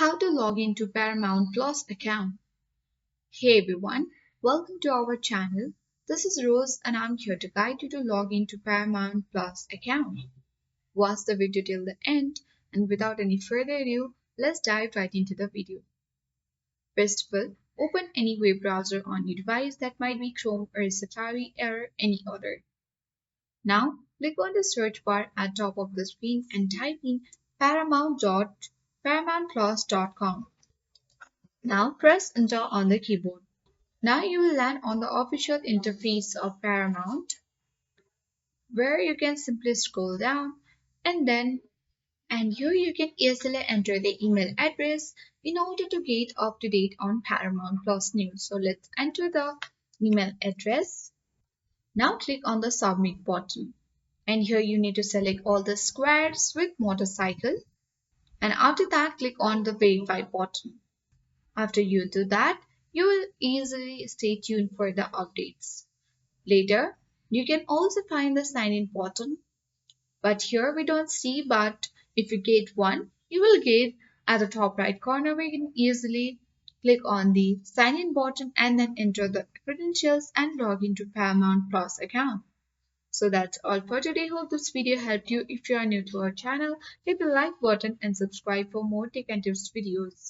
How to log into Paramount Plus account. Hey everyone, welcome to our channel. This is Rose and I'm here to guide you to log into Paramount Plus account. Watch the video till the end and without any further ado, let's dive right into the video. First of all, open any web browser on your device that might be Chrome or Safari or any other. Now, click on the search bar at top of the screen and type in paramount.paramountplus.com. Now press enter on the keyboard. Now you will land on the official interface of Paramount, where you can simply scroll down and here you can easily enter the email address in order to get up to date on Paramount Plus news. So let's enter the email address. Now click on the submit button. And here you need to select all the squares with motorcycle. And after that, click on the verify button. After you do that, you will easily stay tuned for the updates. Later, you can also find the sign in button, but here we don't see, but if you get one, you will get at the top right corner where you can easily click on the sign in button and then enter the credentials and log into Paramount Plus account. So that's all for today. Hope this video helped you. If you are new to our channel, hit the like button and subscribe for more tech and tips videos.